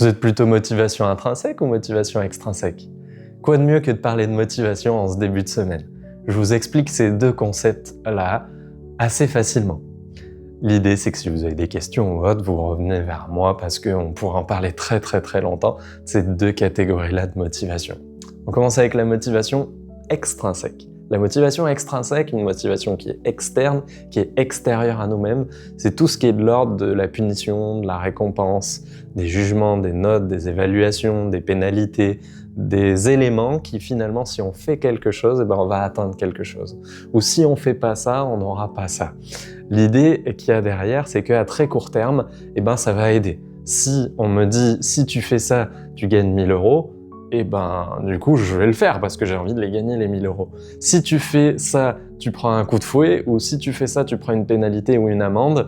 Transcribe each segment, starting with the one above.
Vous êtes plutôt motivation intrinsèque ou motivation extrinsèque? Quoi de mieux que de parler de motivation en ce début de semaine? Je vous explique ces deux concepts-là assez facilement. L'idée, c'est que si vous avez des questions ou autres, vous revenez vers moi parce qu'on pourrait en parler très longtemps de ces deux catégories-là de motivation. On commence avec la motivation extrinsèque. La motivation extrinsèque, une motivation qui est externe, qui est extérieure à nous-mêmes, c'est tout ce qui est de l'ordre de la punition, de la récompense, des jugements, des notes, des évaluations, des pénalités, des éléments qui finalement, si on fait quelque chose, on va atteindre quelque chose. Ou si on fait pas ça, on n'aura pas ça. L'idée qu'il y a derrière, c'est qu'à très court terme, ça va aider. Si on me dit, si tu fais ça, tu gagnes 1000 euros, du coup, je vais le faire parce que j'ai envie de les gagner, les 1000 euros. Si tu fais ça, tu prends un coup de fouet, ou si tu fais ça, tu prends une pénalité ou une amende,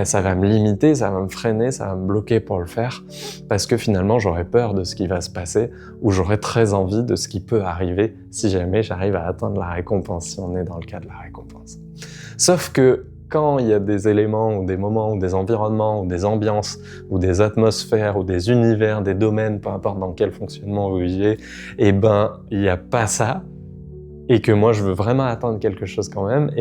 ça va me limiter, ça va me freiner, ça va me bloquer pour le faire, parce que finalement, j'aurais peur de ce qui va se passer, ou j'aurais très envie de ce qui peut arriver si jamais j'arrive à atteindre la récompense, si on est dans le cas de la récompense. Sauf que quand il y a des éléments ou des moments ou des environnements ou des ambiances ou des atmosphères ou des univers, des domaines, peu importe dans quel fonctionnement vous vivez, il n'y a pas ça, et que moi je veux vraiment atteindre quelque chose quand même,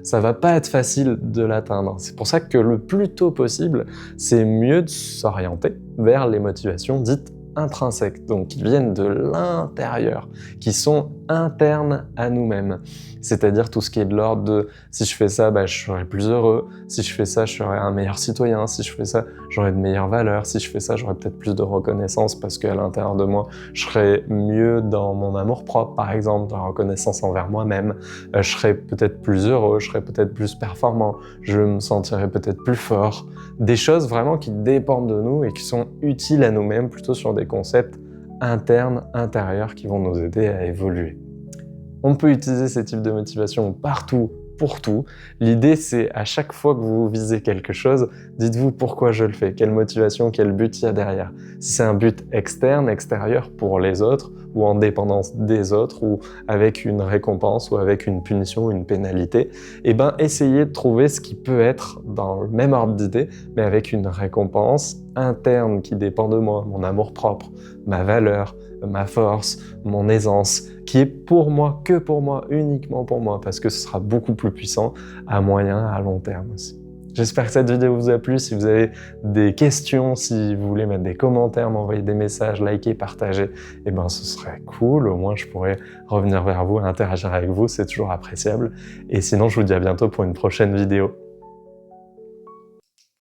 ça va pas être facile de l'atteindre. C'est pour ça que le plus tôt possible, c'est mieux de s'orienter vers les motivations dites intrinsèques, donc qui viennent de l'intérieur, qui sont internes à nous-mêmes. C'est-à-dire tout ce qui est de l'ordre de si je fais ça, je serai plus heureux, si je fais ça, je serai un meilleur citoyen, si je fais ça, j'aurai de meilleures valeurs, si je fais ça, j'aurai peut-être plus de reconnaissance parce qu'à l'intérieur de moi, je serai mieux dans mon amour-propre, par exemple, dans la reconnaissance envers moi-même, je serai peut-être plus heureux, je serai peut-être plus performant, je me sentirai peut-être plus fort. Des choses vraiment qui dépendent de nous et qui sont utiles à nous-mêmes, plutôt sur des concepts internes, intérieurs, qui vont nous aider à évoluer. On peut utiliser ces types de motivation partout, pour tout. L'idée, c'est à chaque fois que vous visez quelque chose, dites-vous pourquoi je le fais, quelle motivation, quel but il y a derrière. Si c'est un but externe, extérieur pour les autres, ou en dépendance des autres, ou avec une récompense, ou avec une punition, ou une pénalité, essayez de trouver ce qui peut être dans le même ordre d'idée, mais avec une récompense interne qui dépend de moi, mon amour-propre, ma valeur, ma force, mon aisance, qui est pour moi, que pour moi, uniquement pour moi, parce que ce sera beaucoup plus puissant à moyen, à long terme aussi. J'espère que cette vidéo vous a plu. Si vous avez des questions, si vous voulez mettre des commentaires, m'envoyer des messages, liker, partager, ce serait cool. Au moins, je pourrais revenir vers vous et interagir avec vous. C'est toujours appréciable. Et sinon, je vous dis à bientôt pour une prochaine vidéo.